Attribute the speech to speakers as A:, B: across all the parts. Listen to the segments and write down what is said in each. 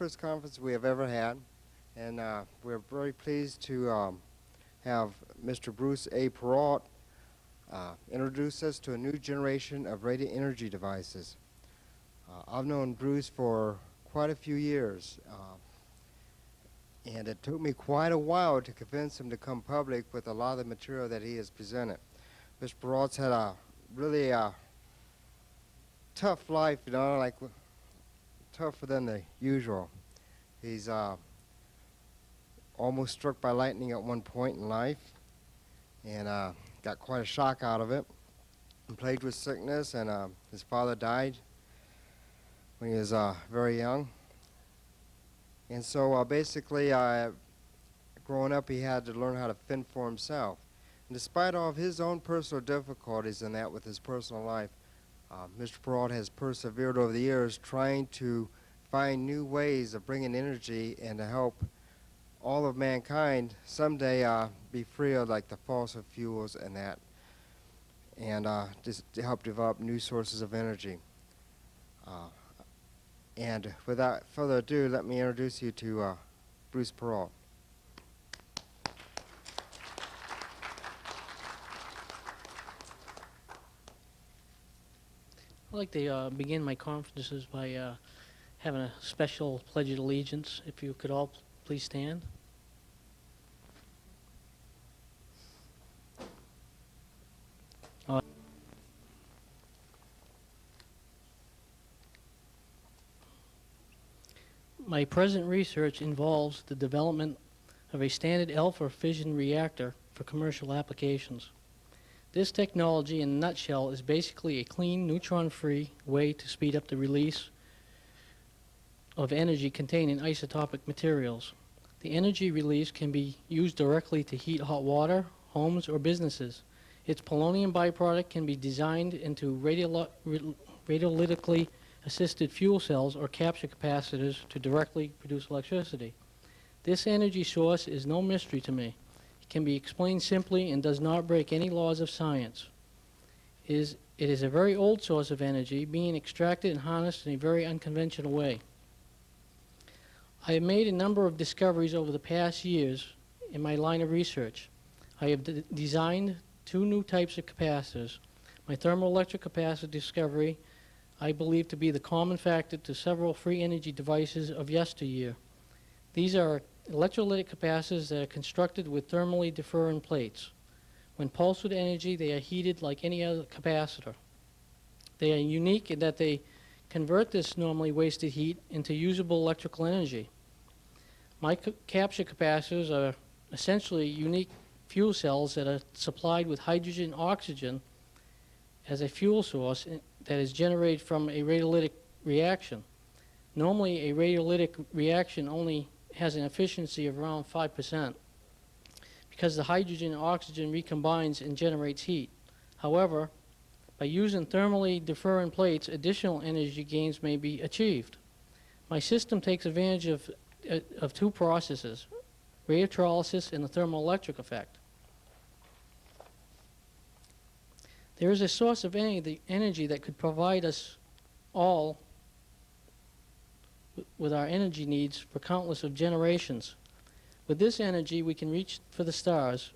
A: first conference we have ever had, and we're very pleased to have Mr. Bruce A. Perreault introduce us to a new generation of radiant energy devices. I've known Bruce for quite a few years, and it took me quite a while to convince him to come public with a lot of the material that he has presented. Mr. Perreault's had a really tough life, you know, like tougher than the usual. He's almost struck by lightning at one point in life, and got quite a shock out of it, and plagued with sickness, and his father died when he was very young. And so basically, growing up, he had to learn how to fend for himself. And despite all of his own personal difficulties in that with his personal life, Mr. Perreault has persevered over the years trying to find new ways of bringing energy and to help all of mankind someday be free of like the fossil fuels and that, and just to help develop new sources of energy. And without further ado, let me introduce you to Bruce Perreault.
B: I'd like to begin my conferences by having a special pledge of allegiance. If you could all please stand. My present research involves the development of a standard alpha fission reactor for commercial applications. This technology, in a nutshell, is basically a clean, neutron-free way to speed up the release of energy containing isotopic materials. The energy release can be used directly to heat hot water, homes, or businesses. Its polonium byproduct can be designed into radiolytically assisted fuel cells or capture capacitors to directly produce electricity. This energy source is no mystery to me. It can be explained simply and does not break any laws of science. It is a very old source of energy being extracted and harnessed in a very unconventional way. I have made a number of discoveries over the past years in my line of research. I have designed two new types of capacitors. My thermoelectric capacitor discovery I believe to be the common factor to several free energy devices of yesteryear. These are electrolytic capacitors that are constructed with thermally different plates. When pulsed with energy, they are heated like any other capacitor. They are unique in that they convert this normally wasted heat into usable electrical energy. My capture capacitors are essentially unique fuel cells that are supplied with hydrogen and oxygen as a fuel source that is generated from a radiolytic reaction. Normally, a radiolytic reaction only has an efficiency of around 5% because the hydrogen and oxygen recombines and generates heat. However, by using thermally different plates, additional energy gains may be achieved. My system takes advantage of two processes, radiolysis and the thermoelectric effect. There is a source of energy that could provide us all with our energy needs for countless of generations. With this energy, we can reach for the stars,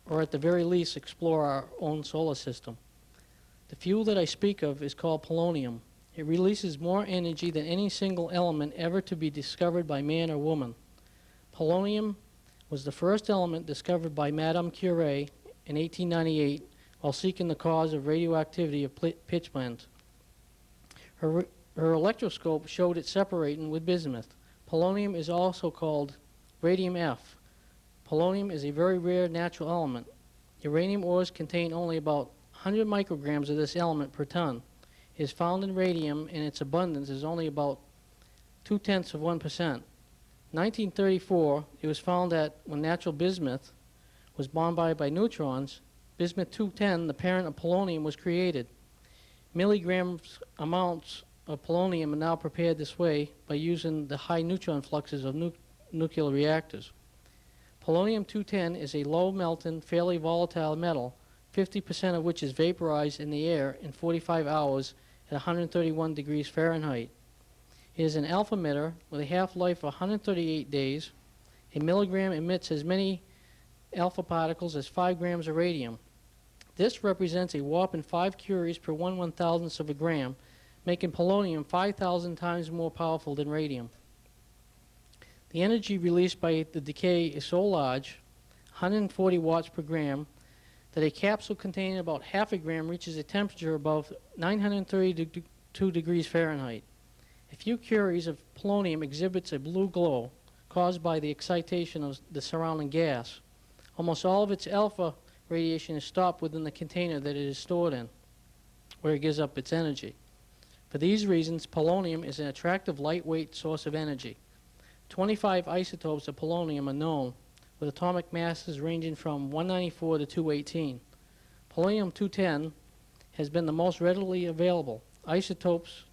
B: or at the very least, explore our own solar system. The fuel that I speak of is called polonium. It releases more energy than any single element ever to be discovered by man or woman. Polonium was the first element discovered by Madame Curie in 1898 while seeking the cause of radioactivity of pitchblende. Her electroscope showed it separating with bismuth. Polonium is also called radium F. Polonium is a very rare natural element. Uranium ores contain only about 100 micrograms of this element per ton. It is found in radium, and its abundance is only about 0.2%. In 1934, it was found that when natural bismuth was bombarded by neutrons, bismuth-210, the parent of polonium, was created. Milligrams amounts of polonium are now prepared this way by using the high neutron fluxes of nuclear reactors. Polonium-210 is a low-melting, fairly volatile metal, 50% of which is vaporized in the air in 45 hours at 131 degrees Fahrenheit. It is an alpha emitter with a half-life of 138 days. A milligram emits as many alpha particles as 5 grams of radium. This represents a whopping 5 curies per 1/1000th of a gram, making polonium 5,000 times more powerful than radium. The energy released by the decay is so large, 140 watts per gram, that a capsule containing about half a gram reaches a temperature above 932 degrees Fahrenheit. A few curies of polonium exhibits a blue glow caused by the excitation of the surrounding gas. Almost all of its alpha radiation is stopped within the container that it is stored in, where it gives up its energy. For these reasons, polonium is an attractive lightweight source of energy. 25 isotopes of polonium are known, with atomic masses ranging from 194 to 218. Polonium-210 has been the most readily available. Isotopes,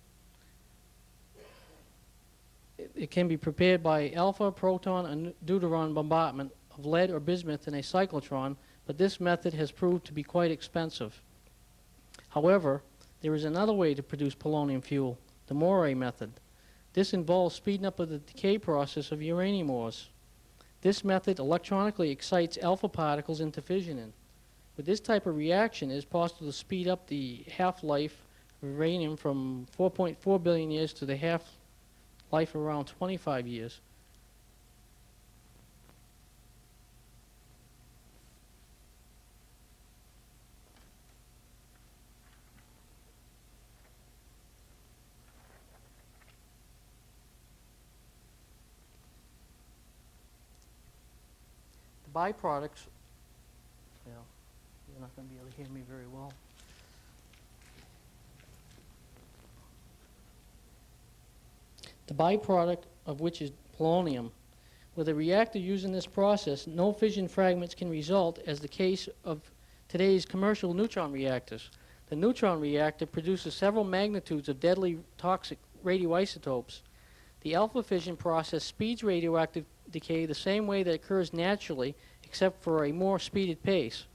B: it can be prepared by alpha, proton, and deuteron bombardment of lead or bismuth in a cyclotron, but this method has proved to be quite expensive. However, there is another way to produce polonium fuel, the Moray method. This involves speeding up of the decay process of uranium ores. This method electronically excites alpha particles into fissioning. With this type of reaction, it is possible to speed up the half-life of uranium from 4.4 billion years to the half-life around 25 years. Byproducts, well, you're not going to be able to hear me very well. The byproduct of which is polonium. With a reactor using this process, no fission fragments can result, as the case of today's commercial neutron reactors. The neutron reactor produces several magnitudes of deadly toxic radioisotopes. The alpha fission process speeds radioactive decay the same way that occurs naturally, except for a more speeded pace.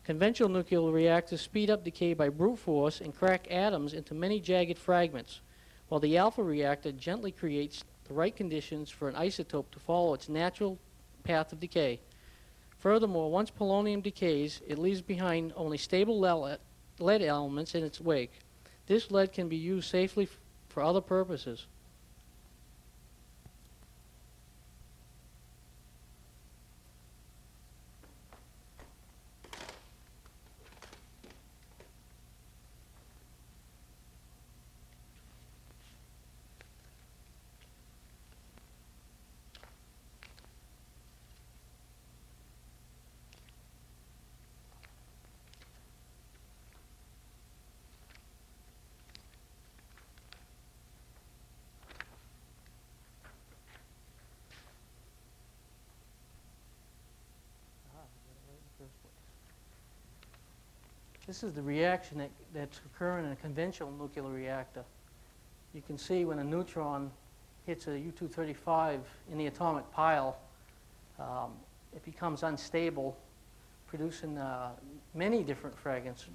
B: Conventional nuclear reactors speed up decay by brute force and crack atoms into many jagged fragments, while the alpha reactor gently creates the right conditions for an isotope to follow its natural path of decay. Furthermore, once polonium decays, it leaves behind only stable lead elements in its wake. This lead can be used safely for other purposes. This is the reaction that's occurring in a conventional nuclear reactor. You can see when a neutron hits a U-235 in the atomic pile, it becomes unstable, producing many different fragments.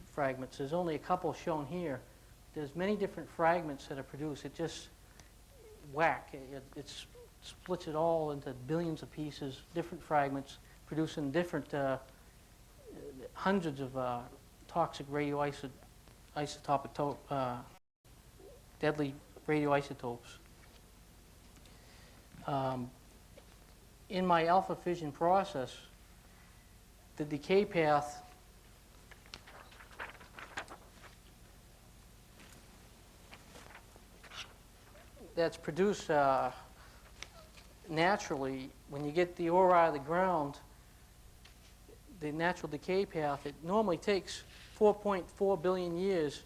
B: There's only a couple shown here. There's many different fragments that are produced. It just it splits it all into billions of pieces, different fragments, producing different hundreds of toxic radioisotopic deadly radioisotopes. In my alpha fission process, the decay path that's produced naturally, when you get the ore out of the ground, the natural decay path, it normally takes 4.4 billion years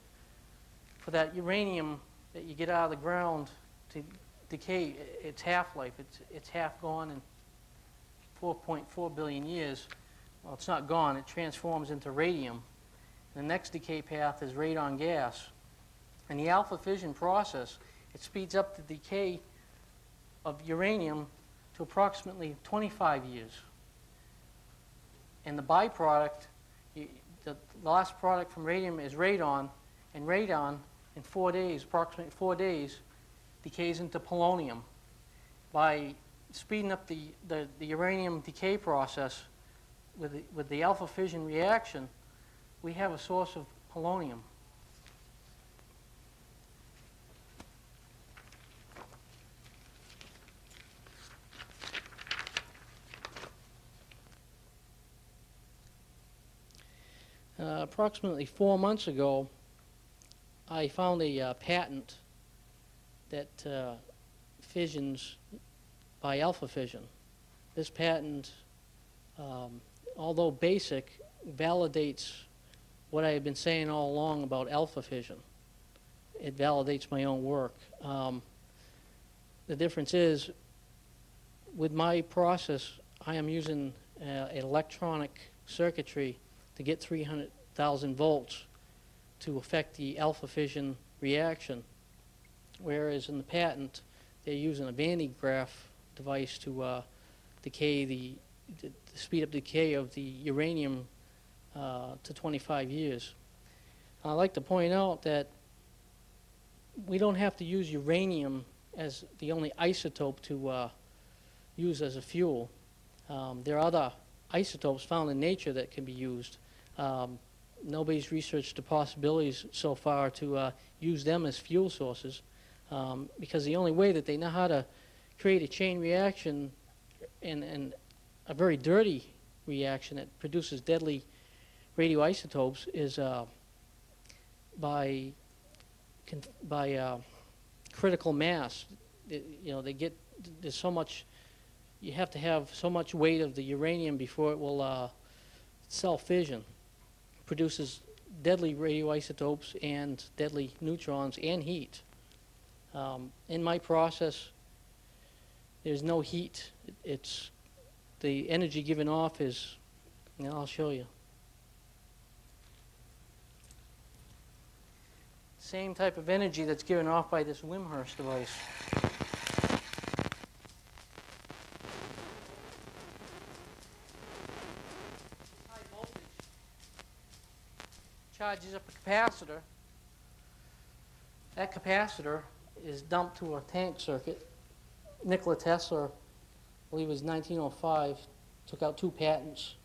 B: for that uranium that you get out of the ground to decay its half-life. It's half gone in 4.4 billion years. Well, it's not gone. It transforms into radium. The next decay path is radon gas. In the alpha fission process, it speeds up the decay of uranium to approximately 25 years. And the byproduct, the last product from radium is radon, and radon in 4 days, approximately 4 days, decays into polonium. By speeding up the uranium decay process with the alpha fission reaction, we have a source of polonium. Approximately 4 months ago, I found a patent that fissions by alpha fission. This patent, although basic, validates what I had been saying all along about alpha fission. It validates my own work. The difference is, with my process, I am using electronic circuitry to get 300,000 volts to affect the alpha fission reaction, whereas in the patent they're using a Van de Graaff device to decay to speed up decay of the uranium to 25 years. I'd like to point out that we don't have to use uranium as the only isotope to use as a fuel. There are other isotopes found in nature that can be used. Nobody's researched the possibilities so far to use them as fuel sources, because the only way that they know how to create a chain reaction and a very dirty reaction that produces deadly radioisotopes is by critical mass. There's so much. You have to have so much weight of the uranium before it will self-fission. Produces deadly radioisotopes and deadly neutrons and heat. In my process, there's no heat. It's the energy given off is, I'll show you. Same type of energy that's given off by this Wimhurst device. Charges up a capacitor. That capacitor is dumped to a tank circuit. Nikola Tesla, I believe it was 1905, took out 2 patents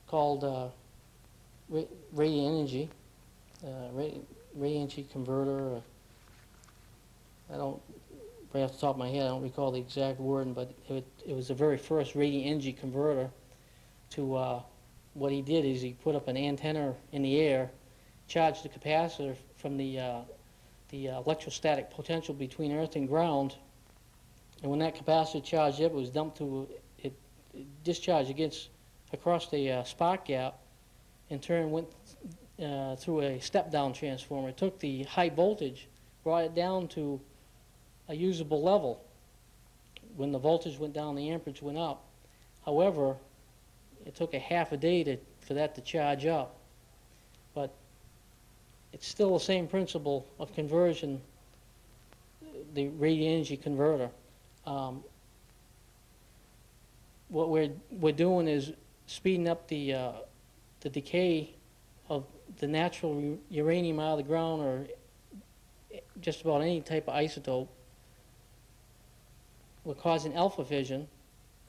B: called radiant energy, radiant energy converter. I don't, right off the top of my head, I don't recall the exact word, but it was the very first radiant energy converter to what he did is he put up an antenna in the air, charged the capacitor from the electrostatic potential between earth and ground, and when that capacitor charged up, it was dumped to, it discharged across the spark gap, in turn went through a step-down transformer. It took the high voltage, brought it down to a usable level. When the voltage went down, the amperage went up. However, it took a half a day for that to charge up. But it's still the same principle of conversion, the radiant energy converter. What we're doing is speeding up the decay of the natural uranium out of the ground, or just about any type of isotope. We're causing alpha fission.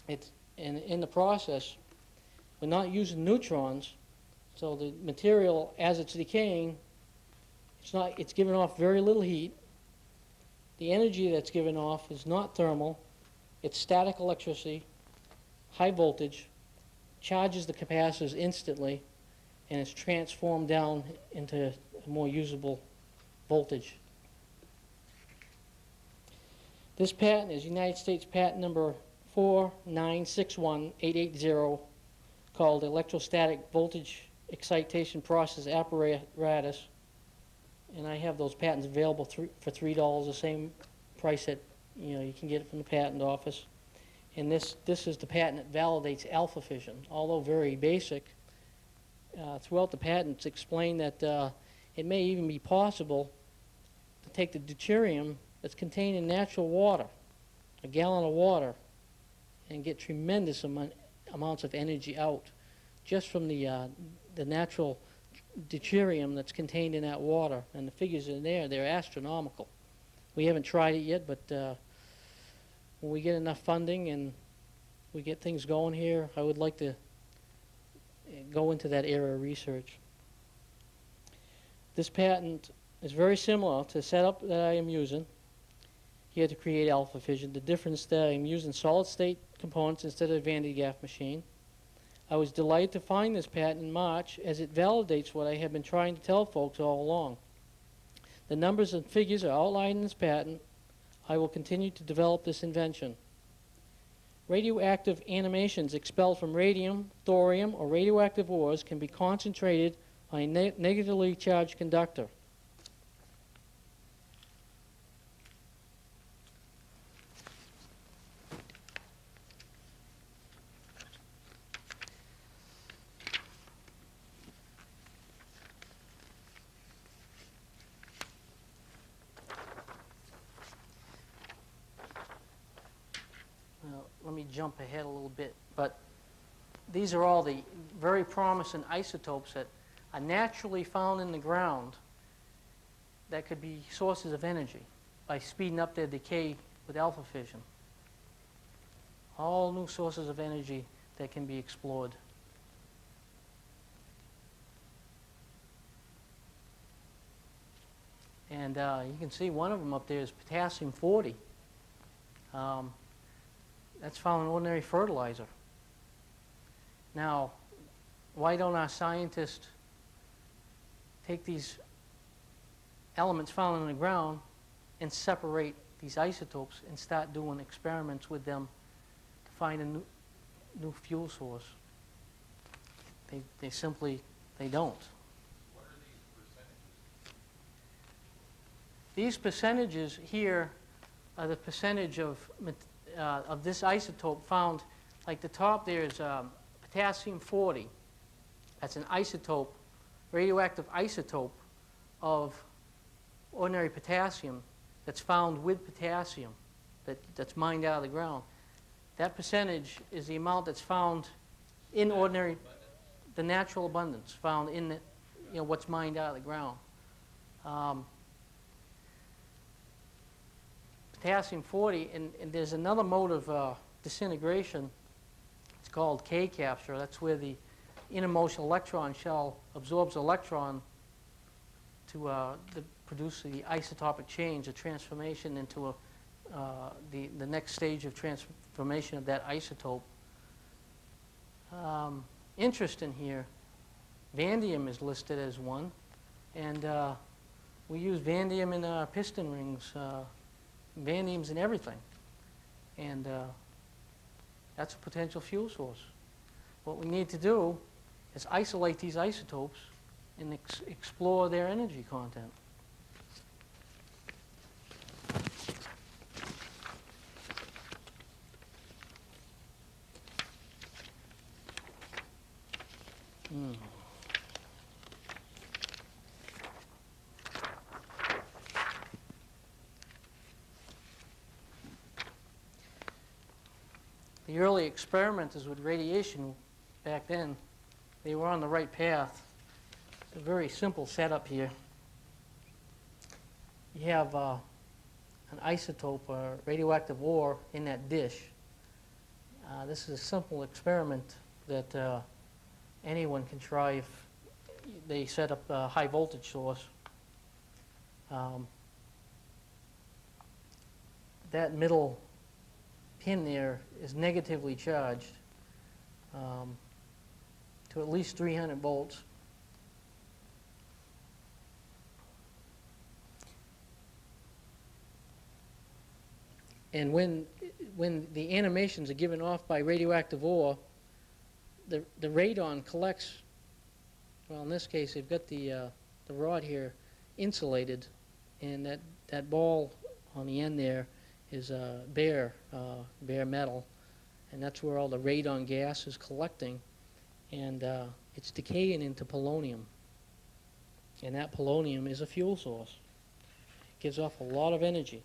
B: And in the process, we're not using neutrons, so the material, as it's decaying, it's giving off very little heat. The energy that's given off is not thermal, it's static electricity, high voltage, charges the capacitors instantly, and it's transformed down into a more usable voltage. This patent is United States patent number 4961880, called electrostatic voltage excitation process apparatus, and I have those patents available for $3, the same price that you can get it from the patent office. And this is the patent that validates alpha fission. Although very basic, throughout the patents explain that it may even be possible to take the deuterium that's contained in natural water, a gallon of water, and get tremendous amounts of energy out just from the natural deuterium that's contained in that water. And the figures in there, they're astronomical. We haven't tried it yet, but when we get enough funding and we get things going here, I would like to go into that area of research. This patent is very similar to the setup that I am using here to create alpha fission. The difference that I'm using solid state components instead of Van de Graaff machine. I was delighted to find this patent in March, as it validates what I have been trying to tell folks all along. The numbers and figures are outlined in this patent. I will continue to develop this invention. Radioactive animations expelled from radium, thorium, or radioactive ores can be concentrated on a negatively charged conductor. Let me jump ahead a little bit, but these are all the very promising isotopes that are naturally found in the ground that could be sources of energy by speeding up their decay with alpha fission. All new sources of energy that can be explored. And you can see one of them up there is potassium-40. That's found in ordinary fertilizer. Now, why don't our scientists take these elements found in the ground and separate these isotopes and start doing experiments with them to find a new fuel source? They simply don't.
C: What are these percentages?
B: These percentages here are the percentage of this isotope found. Like the top there is potassium-40. That's an isotope, radioactive isotope of ordinary potassium that's found with potassium that's mined out of the ground. That percentage is the amount that's found in ordinary, the natural abundance found in the, what's mined out of the ground. Potassium-40, and there's another mode of disintegration. It's called K capture. That's where the innermost electron shell absorbs electron to produce the isotopic change, a transformation into the next stage of transformation of that isotope. Interesting here, vanadium is listed as one, and we use vanadium in our piston rings, vanadium's in everything, and that's a potential fuel source. What we need to do is isolate these isotopes and explore their energy content. The early experimenters with radiation back then, they were on the right path. It's a very simple setup here. You have an isotope, or radioactive ore, in that dish. This is a simple experiment that anyone can try if they set up a high voltage source. That middle pin there is negatively charged to at least 300 volts. And when the animations are given off by radioactive ore, the radon collects. Well, in this case, they've got the rod here insulated, and that ball on the end there is bare metal, and that's where all the radon gas is collecting, and it's decaying into polonium, and that polonium is a fuel source. It gives off a lot of energy,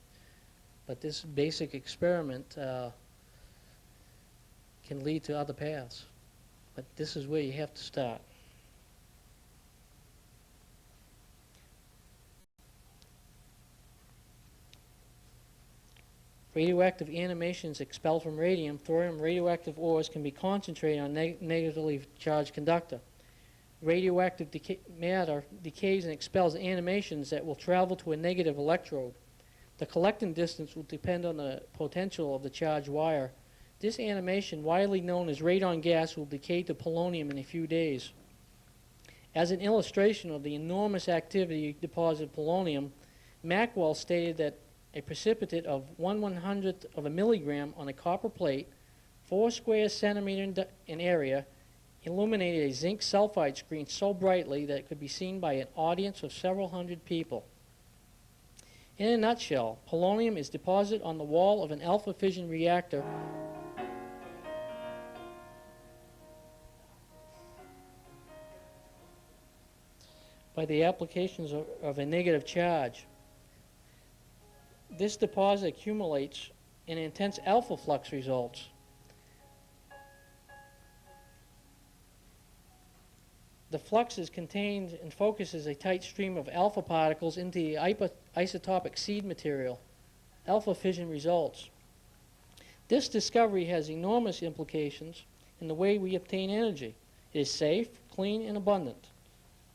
B: but this basic experiment can lead to other paths, but this is where you have to start. Radioactive animations expelled from radium, thorium radioactive ores can be concentrated on negatively charged conductor. Radioactive matter decays and expels animations that will travel to a negative electrode. The collecting distance will depend on the potential of the charged wire. This animation, widely known as radon gas, will decay to polonium in a few days. As an illustration of the enormous activity deposited polonium, Maxwell stated that a precipitate of 1/100th of a milligram on a copper plate, 4 square centimeters in area, illuminated a zinc sulfide screen so brightly that it could be seen by an audience of several hundred people. In a nutshell, polonium is deposited on the wall of an alpha fission reactor by the applications of a negative charge. This deposit accumulates and intense alpha flux results. The flux is contained and focuses a tight stream of alpha particles into the isotopic seed material. Alpha fission results. This discovery has enormous implications in the way we obtain energy. It is safe, clean, and abundant.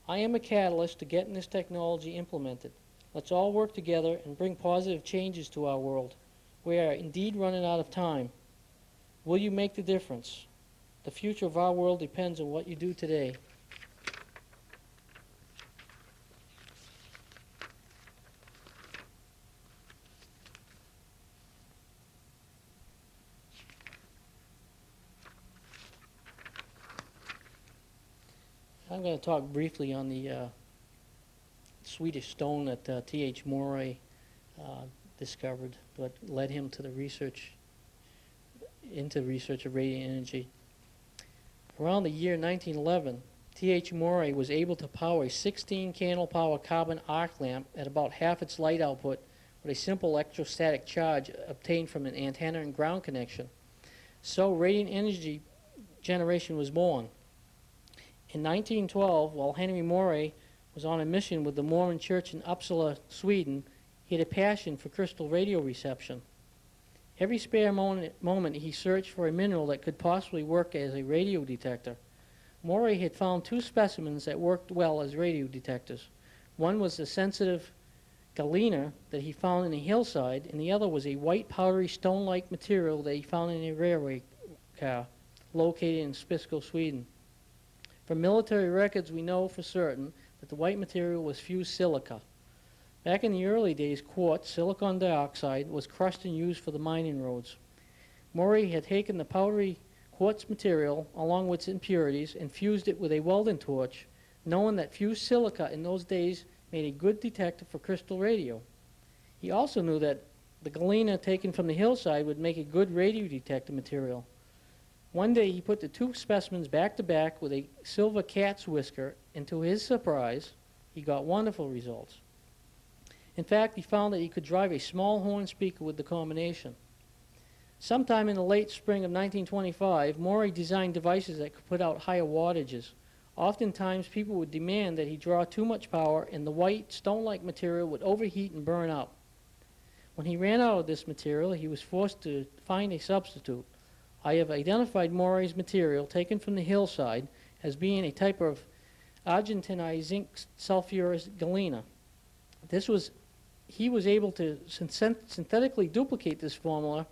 B: I am a catalyst to getting this technology implemented. Let's all work together and bring positive changes to our world. We are indeed running out of time. Will you make the difference? The future of our world depends on what you do today. I'm going to talk briefly on the Swedish stone that T.H. Morey discovered, what led him to the research of radiant energy. Around the year 1911, T.H. Morey was able to power a 16-candle power carbon arc lamp at about half its light output with a simple electrostatic charge obtained from an antenna and ground connection. So radiant energy generation was born. In 1912, while Henry Morey was on a mission with the Mormon Church in Uppsala, Sweden, he had a passion for crystal radio reception. Every spare moment he searched for a mineral that could possibly work as a radio detector. Morey had found 2 specimens that worked well as radio detectors. One was the sensitive galena that he found in a hillside, and the other was a white powdery stone-like material that he found in a railway car located in Spisko, Sweden. From military records, we know for certain that the white material was fused silica. Back in the early days, quartz, silicon dioxide, was crushed and used for the mining roads. Morey had taken the powdery quartz material, along with its impurities, and fused it with a welding torch, knowing that fused silica in those days made a good detector for crystal radio. He also knew that the galena taken from the hillside would make a good radio detector material. One day he put the 2 specimens back to back with a silver cat's whisker, and to his surprise, he got wonderful results. In fact, he found that he could drive a small horn speaker with the combination. Sometime in the late spring of 1925, Morey designed devices that could put out higher wattages. Oftentimes, people would demand that he draw too much power, and the white, stone-like material would overheat and burn up. When he ran out of this material, he was forced to find a substitute. I have identified Morey's material taken from the hillside as being a type of argentinized zinc sulfurous galena. He was able to synthetically duplicate this formula,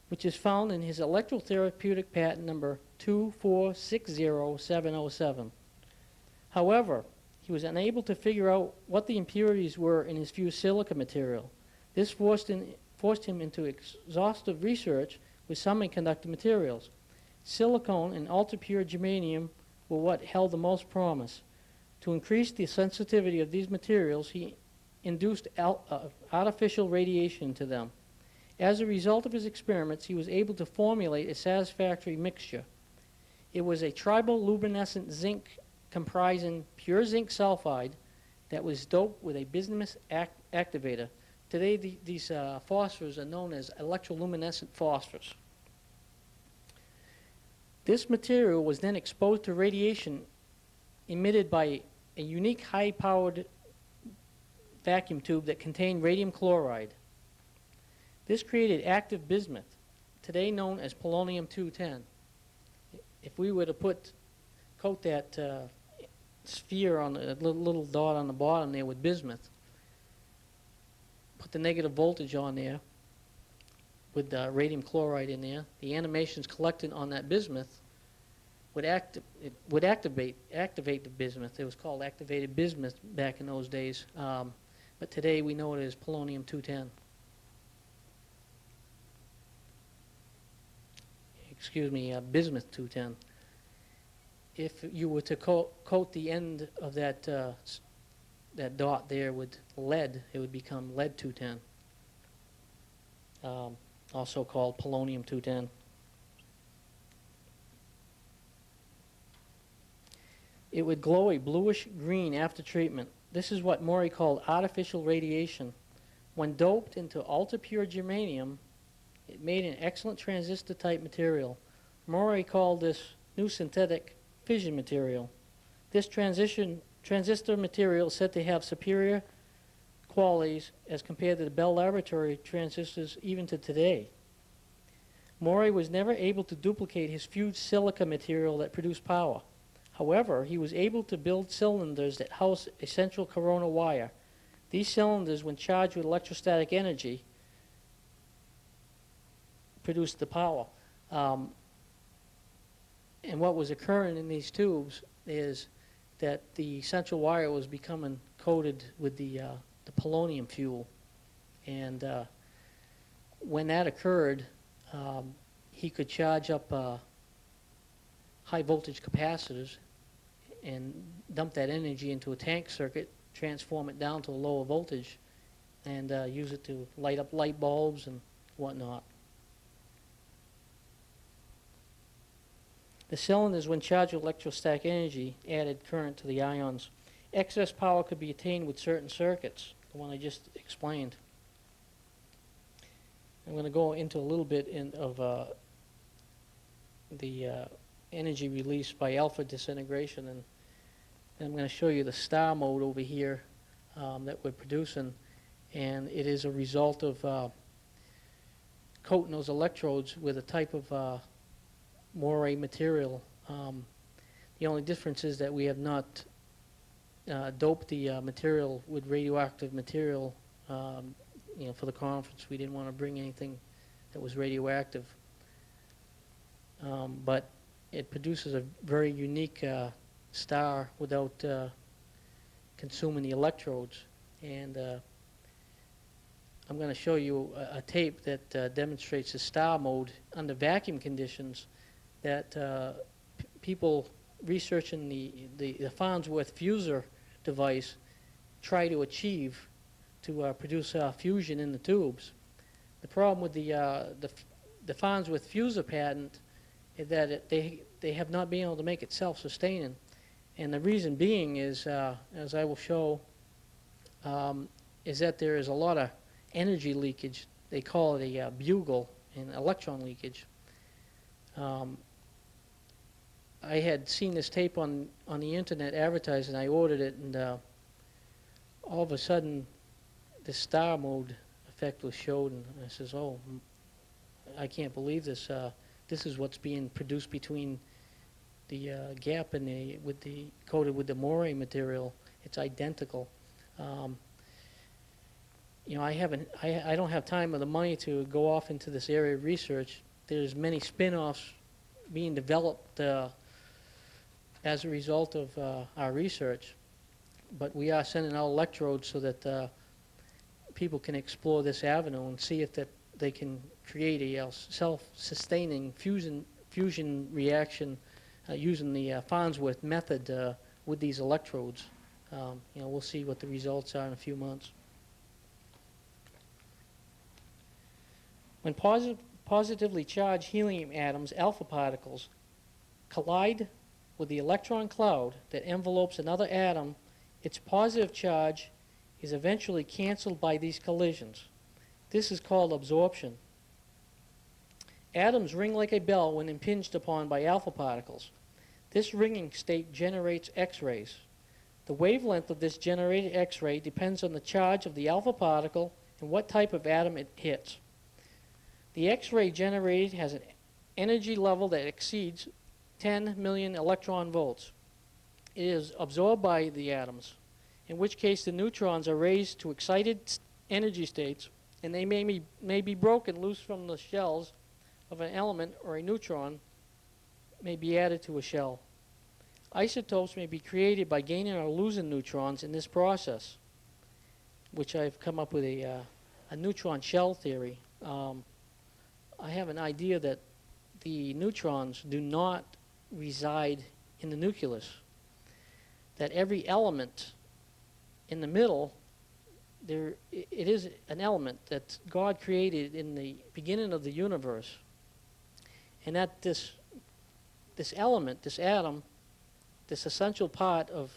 B: which is found in his electrotherapeutic patent number 2460707. However, he was unable to figure out what the impurities were in his fused silica material. This forced him into exhaustive research with semiconductor materials. Silicon and ultra-pure germanium were what held the most promise. To increase the sensitivity of these materials, he induced artificial radiation to them. As a result of his experiments, he was able to formulate a satisfactory mixture. It was a triboluminescent zinc comprising pure zinc sulfide that was doped with a bismuth activator. Today, these phosphors are known as electroluminescent phosphors. This material was then exposed to radiation emitted by a unique high-powered vacuum tube that contained radium chloride. This created active bismuth, today known as polonium-210. If we were to coat that sphere on a little dot on the bottom there with bismuth, put the negative voltage on there with radium chloride in there, the animations collected on that bismuth would activate the bismuth. It was called activated bismuth back in those days, but today we know it as polonium-210. Excuse me, bismuth-210. If you were to coat the end of that dot there with lead, it would become lead-210, also called polonium-210. It would glow a bluish green after treatment. This is what Maury called artificial radiation. When doped into ultra-pure germanium, it made an excellent transistor-type material. Maury called this new synthetic fission material. This transistor material is said to have superior qualities as compared to the Bell Laboratory transistors even to today. Maury was never able to duplicate his fused silica material that produced power. However, he was able to build cylinders that house a central corona wire. These cylinders, when charged with electrostatic energy, produced the power. And what was occurring in these tubes is that the central wire was becoming coated with the polonium fuel. And when that occurred, he could charge up high voltage capacitors and dump that energy into a tank circuit, transform it down to a lower voltage, and use it to light up light bulbs and whatnot. The cylinders, when charged with electrostatic energy, added current to the ions. Excess power could be attained with certain circuits, the one I just explained. I'm going to go into a little bit of the energy released by alpha disintegration, and I'm going to show you the star mode over here that we're producing, and it is a result of coating those electrodes with a type of moire material. The only difference is that we have not doped the material with radioactive material. For the conference, we didn't want to bring anything that was radioactive. But it produces a very unique star without consuming the electrodes. And I'm going to show you a tape that demonstrates the star mode under vacuum conditions that people researching the Farnsworth fuser device try to achieve to produce fusion in the tubes. The problem with the Farnsworth fuser patent is that they have not been able to make it self-sustaining. And the reason being is, as I will show, is that there is a lot of energy leakage. They call it a bugle and electron leakage. I had seen this tape on the internet advertised, and I ordered it, and all of a sudden the star mode effect was showed, and I says, oh, I can't believe this. This is what's being produced between the gap and coated with the moire material. It's identical. I don't have time or the money to go off into this area of research. There's many spin-offs being developed as a result of our research, but we are sending out electrodes so that people can explore this avenue and see if they can create a self-sustaining fusion reaction using the Farnsworth method with these electrodes. We'll see what the results are in a few months. When positively charged helium atoms, alpha particles, collide with the electron cloud that envelopes another atom, its positive charge is eventually canceled by these collisions. This is called absorption. Atoms ring like a bell when impinged upon by alpha particles. This ringing state generates X-rays. The wavelength of this generated X-ray depends on the charge of the alpha particle and what type of atom it hits. The X-ray generated has an energy level that exceeds 10 million electron volts. It is absorbed by the atoms, in which case the neutrons are raised to excited energy states, and they may be broken loose from the shells of an element, or a neutron may be added to a shell. Isotopes may be created by gaining or losing neutrons in this process, which I've come up with a neutron shell theory. I have an idea that the neutrons do not reside in the nucleus, that every element in the middle, it is an element that God created in the beginning of the universe, and that this element, this atom, this essential part of,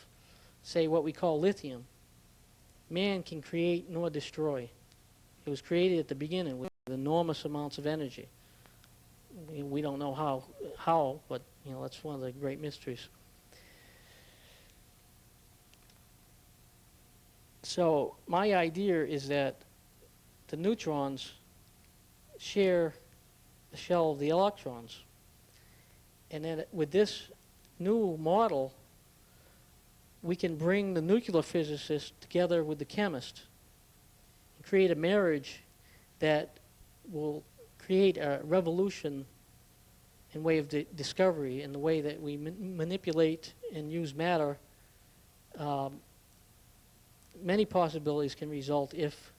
B: say, what we call lithium, man can create nor destroy. It was created at the beginning with enormous amounts of energy. We don't know how, but that's one of the great mysteries. So my idea is that the neutrons share the shell of the electrons, and then with this new model, we can bring the nuclear physicist together with the chemist and create a marriage that will create a revolution in way of discovery, in the way that we manipulate and use matter. Many possibilities can result if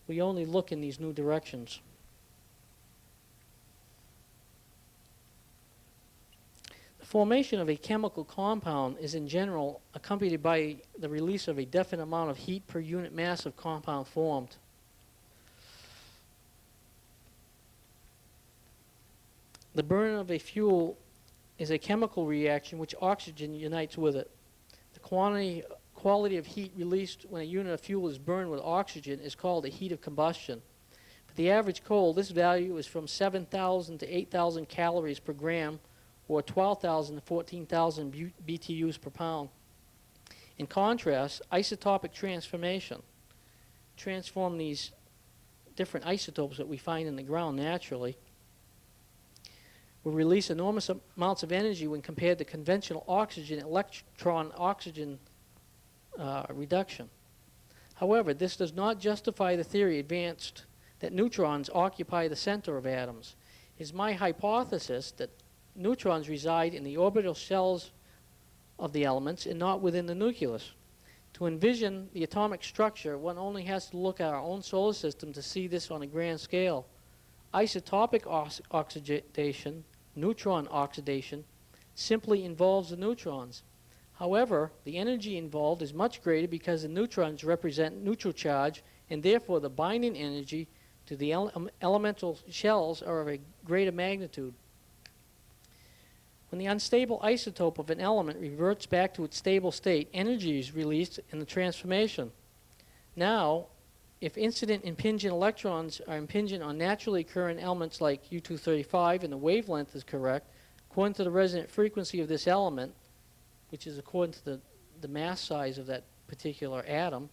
B: we only look in these new directions. The formation of a chemical compound is in general accompanied by the release of a definite amount of heat per unit mass of compound formed. The burning of a fuel is a chemical reaction which oxygen unites with it. The quality of heat released when a unit of fuel is burned with oxygen is called the heat of combustion. For the average coal, this value is from 7,000 to 8,000 calories per gram, or 12,000 to 14,000 BTUs per pound. In contrast, isotopic transformation transform these different isotopes that we find in the ground naturally will release enormous amounts of energy when compared to conventional oxygen electron oxygen reduction. However, this does not justify the theory advanced that neutrons occupy the center of atoms. It is my hypothesis that neutrons reside in the orbital shells of the elements and not within the nucleus. To envision the atomic structure, one only has to look at our own solar system to see this on a grand scale. Isotopic oxidation, neutron oxidation, simply involves the neutrons. However, the energy involved is much greater because the neutrons represent neutral charge, and therefore the binding energy to the elemental shells are of a greater magnitude. When the unstable isotope of an element reverts back to its stable state, energy is released in the transformation. Now, if incident impingent electrons are impingent on naturally occurring elements like U-235 and the wavelength is correct, according to the resonant frequency of this element, which is according to the mass size of that particular atom,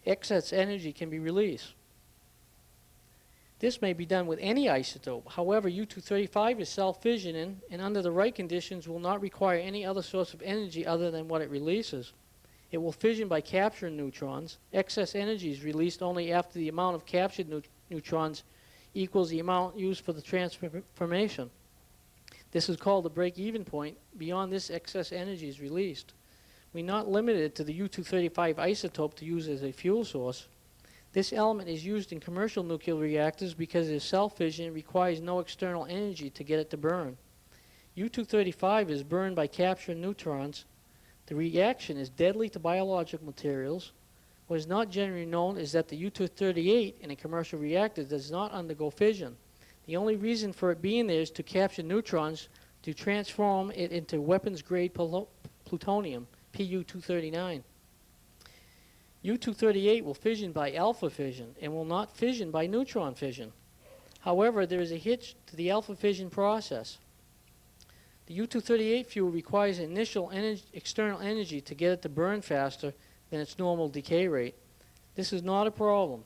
B: excess energy can be released. This may be done with any isotope. However, U-235 is self-fissioning and under the right conditions will not require any other source of energy other than what it releases. It will fission by capturing neutrons. Excess energy is released only after the amount of captured neutrons equals the amount used for the transformation. This is called the break-even point. Beyond this, excess energy is released. We're not limited to the U-235 isotope to use as a fuel source. This element is used in commercial nuclear reactors because it is self-fission and requires no external energy to get it to burn. U-235 is burned by capturing neutrons. The reaction is deadly to biological materials. What is not generally known is that the U-238 in a commercial reactor does not undergo fission. The only reason for it being there is to capture neutrons to transform it into weapons-grade plutonium, Pu-239. U-238 will fission by alpha fission and will not fission by neutron fission. However, there is a hitch to the alpha fission process. The U-238 fuel requires initial external energy to get it to burn faster than its normal decay rate. This is not a problem.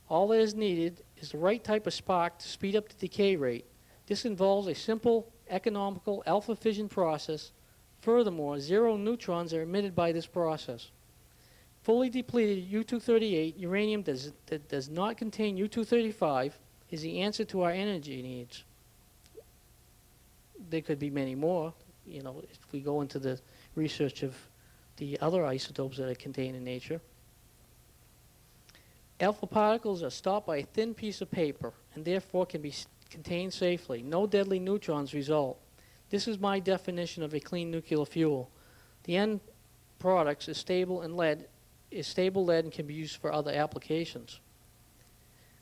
B: All that is needed is the right type of spark to speed up the decay rate. This involves a simple, economical alpha fission process. Furthermore, 0 neutrons are emitted by this process. Fully depleted U-238 uranium that does not contain U-235 is the answer to our energy needs. There could be many more, you know, if we go into the research of the other isotopes that are contained in nature. Alpha particles are stopped by a thin piece of paper and therefore can be contained safely. No deadly neutrons result. This is my definition of a clean nuclear fuel. The end products is stable lead and can be used for other applications.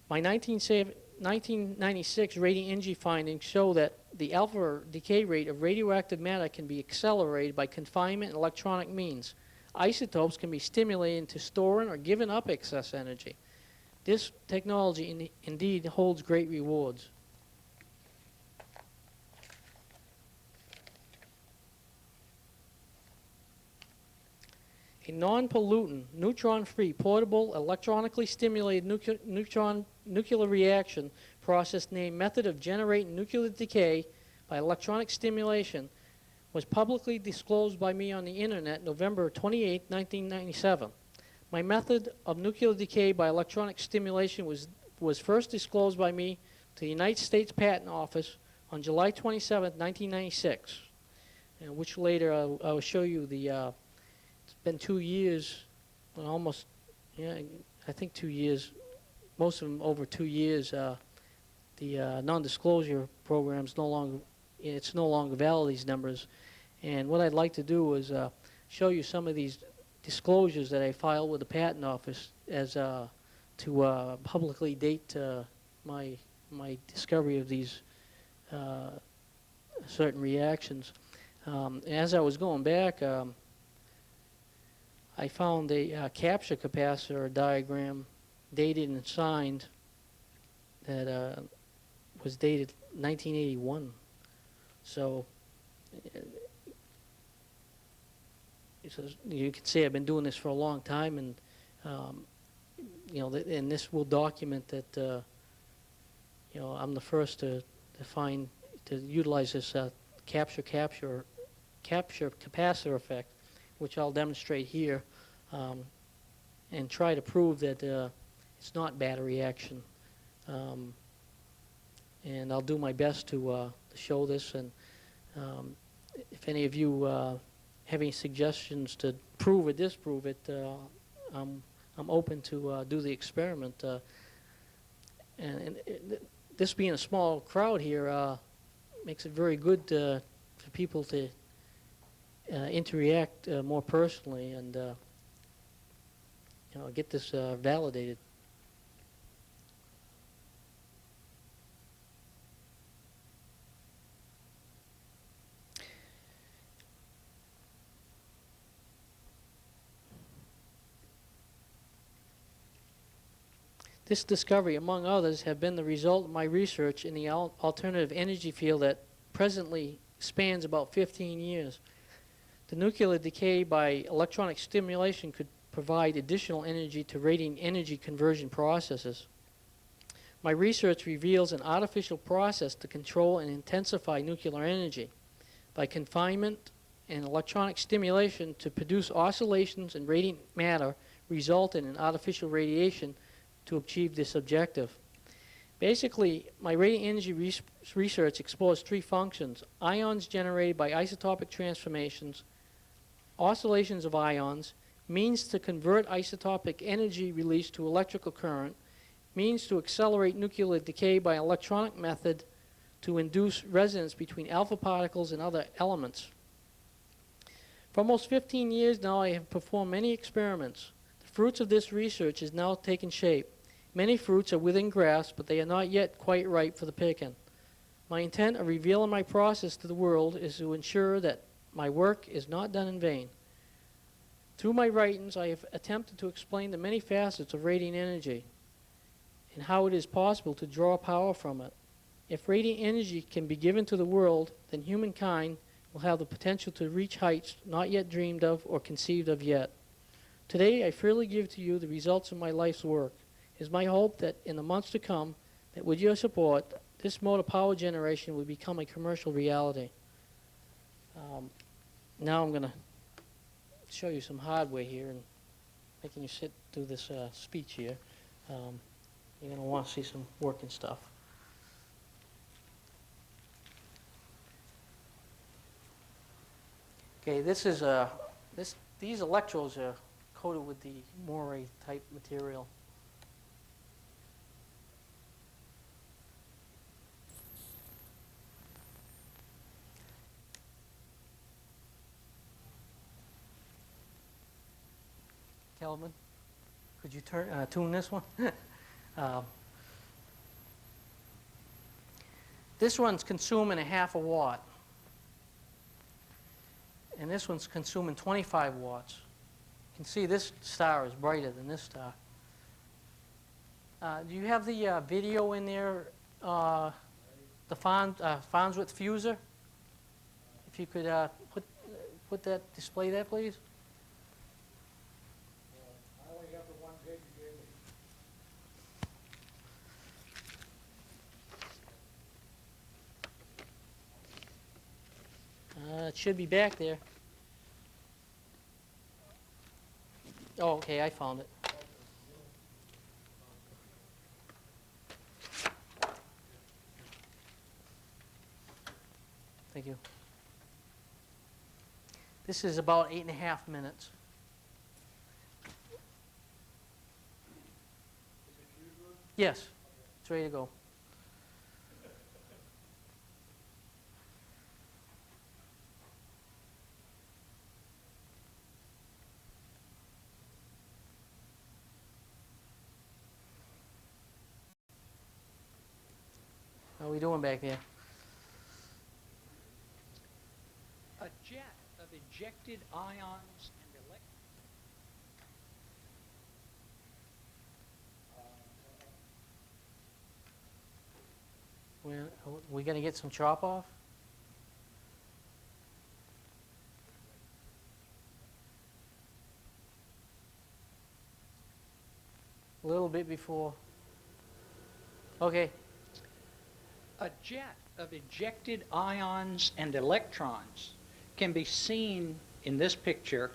B: My 1996 radiant energy findings show that the alpha decay rate of radioactive matter can be accelerated by confinement and electronic means. Isotopes can be stimulated into storing or giving up excess energy. This technology indeed holds great rewards. A non-pollutant, neutron-free, portable, electronically stimulated nuclear reaction process named Method of Generating Nuclear Decay by Electronic Stimulation was publicly disclosed by me on the internet November 28, 1997. My method of nuclear decay by electronic stimulation was first disclosed by me to the United States Patent Office on July 27, 1996, and which later I will show you the, it's been 2 years, well, almost, yeah, I think 2 years, most of them over 2 years, the non-disclosure program's no longer, it's no longer valid, these numbers. And what I'd like to do is show you some of these disclosures that I filed with the Patent Office as to publicly date my discovery of these certain reactions. As I was going back, I found a capture capacitor diagram dated and signed that was dated 1981. So you can see I've been doing this for a long time, and you know, and this will document that you know, I'm the first to utilize this capture capacitor effect, which I'll demonstrate here, and try to prove that it's not battery action. And I'll do my best to show this, and if any of you have any suggestions to prove or disprove it, I'm open to do the experiment. And this being a small crowd here makes it very good for people to interact more personally and you know, get this validated. This discovery, among others, have been the result of my research in the alternative energy field that presently spans about 15 years. The nuclear decay by electronic stimulation could provide additional energy to radiant energy conversion processes. My research reveals an artificial process to control and intensify nuclear energy by confinement and electronic stimulation to produce oscillations in radiant matter resulting in artificial radiation to achieve this objective. Basically, my radiant energy research explores three functions: ions generated by isotopic transformations, oscillations of ions, means to convert isotopic energy released to electrical current, means to accelerate nuclear decay by electronic method to induce resonance between alpha particles and other elements. For almost 15 years now, I have performed many experiments. The fruits of this research is now taking shape. Many fruits are within grasp, but they are not yet quite ripe for the picking. My intent of revealing my process to the world is to ensure that my work is not done in vain. Through my writings, I have attempted to explain the many facets of radiant energy and how it is possible to draw power from it. If radiant energy can be given to the world, then humankind will have the potential to reach heights not yet dreamed of or conceived of yet. Today, I freely give to you the results of my life's work. It is my hope that in the months to come, that with your support, this mode of power generation will become a commercial reality. Now I'm going to show you some hardware here and making you sit through this speech here. You're going to want to see some working stuff. Okay, this is these electrodes are coated with the moire type material. Kelvin, could you tune this one? This one's consuming 1/2 watt. And this one's consuming 25 watts. You can see this star is brighter than this star. Do you have the video in there, the Farnsworth fuser? If you could put that, display that, please.
D: I only have the one page you gave me.
B: It should be back there. Oh, okay, I found it. Thank you. This is about 8.5 minutes. Yes, it's ready to go. How are we doing back there?
E: A jet of ejected ions and
B: We gonna get some chop off? A little bit before. Okay.
E: A jet of ejected ions and electrons can be seen in this picture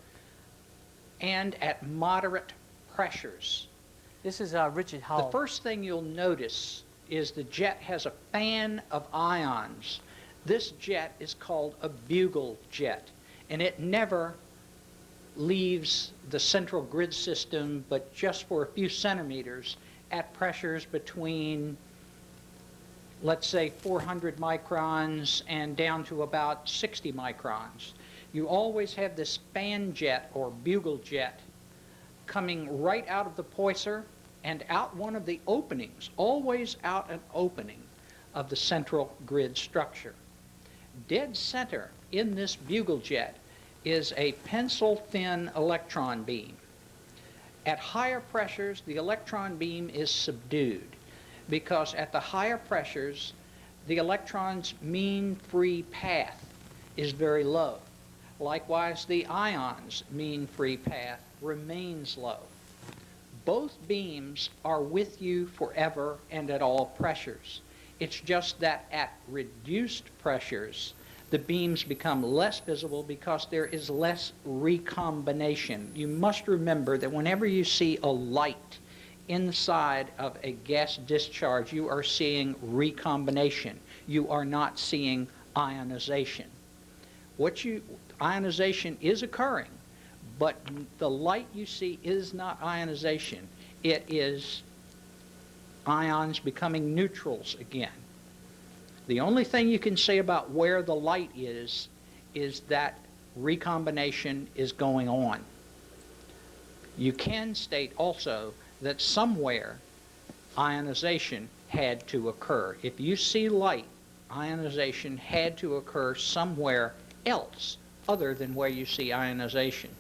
E: and at moderate pressures.
B: This is Richard Howell.
E: The first thing you'll notice is the jet has a fan of ions. This jet is called a bugle jet, and it never leaves the central grid system but just for a few centimeters at pressures between, let's say, 400 microns and down to about 60 microns. You always have this fan jet or bugle jet coming right out of the poiser and out one of the openings, always out an opening of the central grid structure. Dead center in this bugle jet is a pencil-thin electron beam. At higher pressures, the electron beam is subdued because at the higher pressures, the electron's mean free path is very low. Likewise, the ion's mean free path remains low. Both beams are with you forever and at all pressures. It's just that at reduced pressures, the beams become less visible because there is less recombination. You must remember that whenever you see a light inside of a gas discharge, you are seeing recombination. You are not seeing ionization. Ionization is occurring, but the light you see is not ionization. It is ions becoming neutrals again. The only thing you can say about where the light is that recombination is going on. You can state also that somewhere ionization had to occur. If you see light, ionization had to occur somewhere else other than where you see ionization.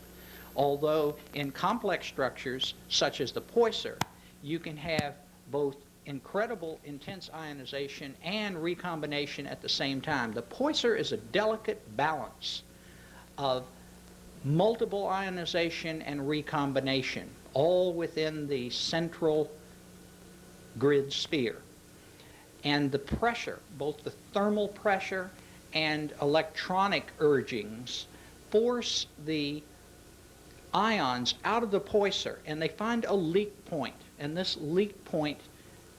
E: Although in complex structures such as the poiser, you can have both incredible intense ionization and recombination at the same time. The poiser is a delicate balance of multiple ionization and recombination, all within the central grid sphere. And the pressure, both the thermal pressure and electronic urgings, force the ions out of the poiser, and they find a leak point. And this leak point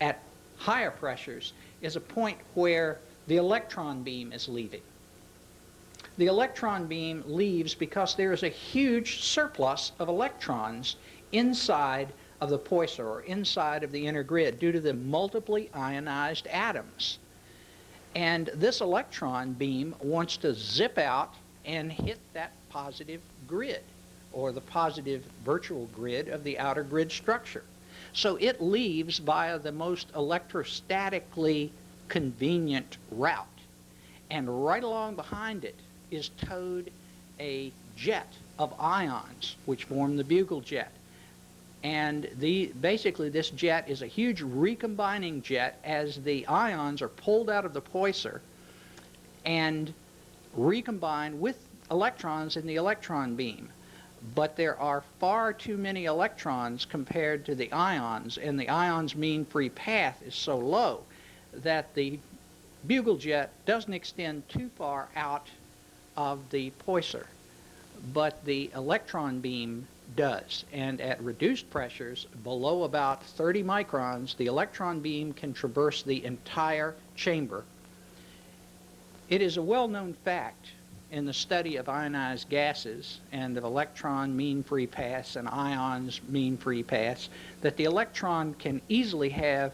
E: at higher pressures is a point where the electron beam is leaving. The electron beam leaves because there is a huge surplus of electrons inside of the poiser, or inside of the inner grid, due to the multiply ionized atoms. And this electron beam wants to zip out and hit that positive grid, or the positive virtual grid of the outer grid structure. So it leaves via the most electrostatically convenient route. And right along behind it is towed a jet of ions, which form the bugle jet. And basically this jet is a huge recombining jet as the ions are pulled out of the poiser and recombined with electrons in the electron beam. But there are far too many electrons compared to the ions, and the ions' mean free path is so low that the bugle jet doesn't extend too far out of the poiser. But the electron beam does, and at reduced pressures below about 30 microns, the electron beam can traverse the entire chamber. It is a well-known fact in the study of ionized gases and of electron mean free paths and ions mean free paths that the electron can easily have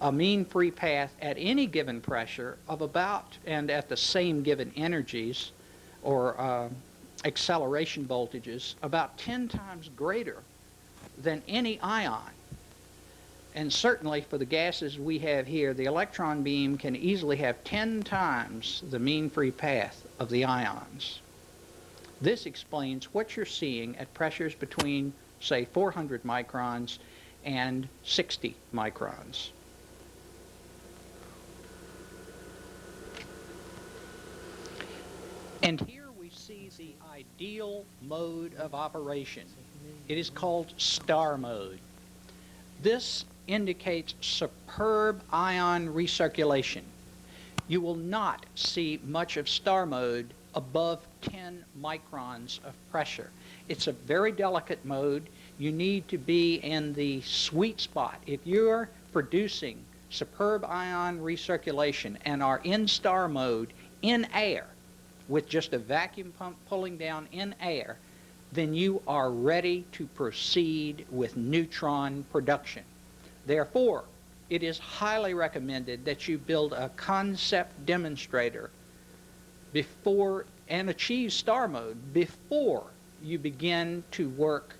E: a mean free path at any given pressure of about, and at the same given energies or acceleration voltages, about 10 times greater than any ion. And certainly for the gases we have here, the electron beam can easily have 10 times the mean free path of the ions. This explains what you're seeing at pressures between, say, 400 microns and 60 microns. And here we see the ideal mode of operation. It is called star mode. This indicates superb ion recirculation. You will not see much of star mode above 10 microns of pressure. It's a very delicate mode. You need to be in the sweet spot. If you're producing superb ion recirculation and are in star mode in air, with just a vacuum pump pulling down in air, then you are ready to proceed with neutron production. Therefore, it is highly recommended that you build a concept demonstrator before and achieve star mode before you begin to work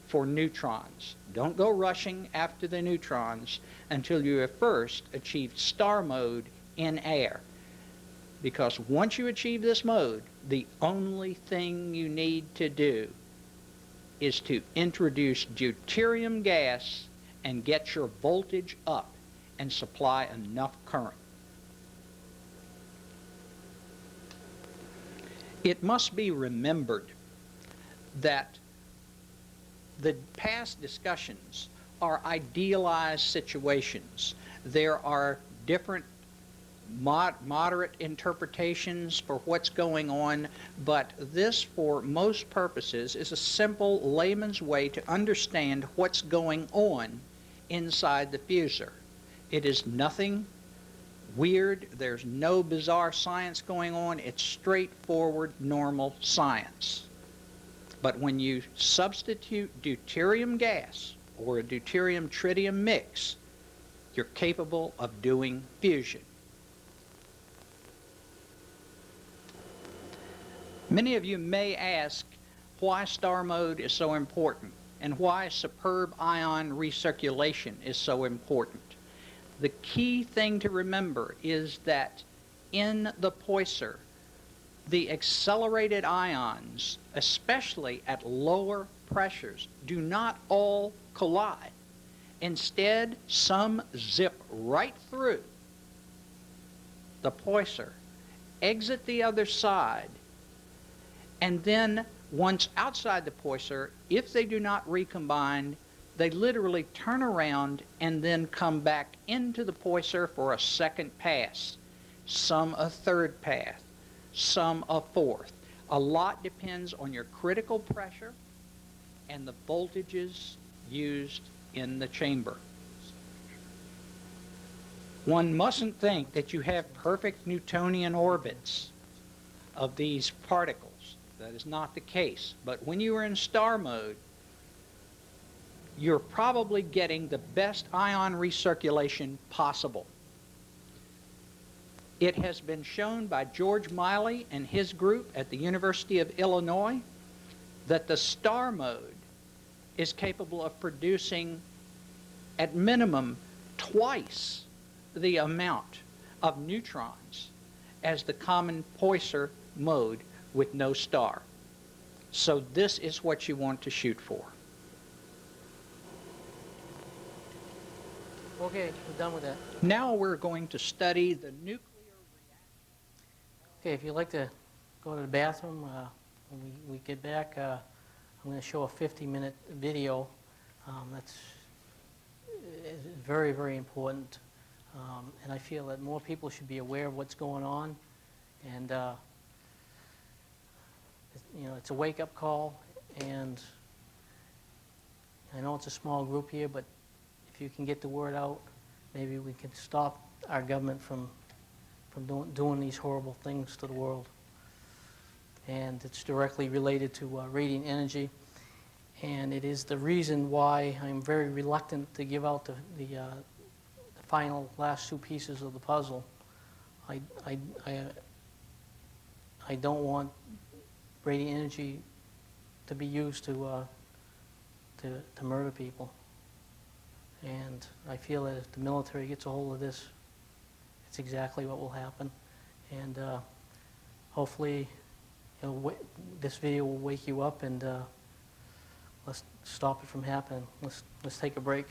E: for neutrons. Don't go rushing after the neutrons until you have first achieved star mode in air. Because once you achieve this mode, the only thing you need to do is to introduce deuterium gas and get your voltage up and supply enough current. It must be remembered that the past discussions are idealized situations. There are different moderate interpretations for what's going on, but this, for most purposes, is a simple layman's way to understand what's going on inside the fuser. It is nothing weird. There's no bizarre science going on. It's straightforward, normal science. But when you substitute deuterium gas or a deuterium-tritium mix, you're capable of doing fusion. Many of you may ask why star mode is so important and why superb ion recirculation is so important. The key thing to remember is that in the poiser, the accelerated ions, especially at lower pressures, do not all collide. Instead, some zip right through the poiser, exit the other side, and then once outside the poiser, if they do not recombine, they literally turn around and then come back into the Poisson for a second pass, some a third pass, some a fourth. A lot depends on your critical pressure and the voltages used in the chamber. One mustn't think that you have perfect Newtonian orbits of these particles. That is not the case. But when you are in star mode, you're probably getting the best ion recirculation possible. It has been shown by George Miley and his group at the University of Illinois that the star mode is capable of producing, at minimum, twice the amount of neutrons as the common Poisson mode with no star. So this is what you want to shoot for.
B: Okay, we're done with that.
E: Now we're going to study the nuclear reaction.
B: Okay, if you'd like to go to the bathroom, when we get back, I'm going to show a 50-minute video that's very, very important. And I feel that more people should be aware of what's going on. And, you know, it's a wake-up call. And I know it's a small group here, but if you can get the word out, maybe we can stop our government from doing these horrible things to the world. And it's directly related to radiant energy. And it is the reason why I'm very reluctant to give out the final last two pieces of the puzzle. I don't want radiant energy to be used to murder people. And I feel that if the military gets a hold of this, it's exactly what will happen. And hopefully, you know, this video will wake you up, and let's stop it from happening. Let's take a break.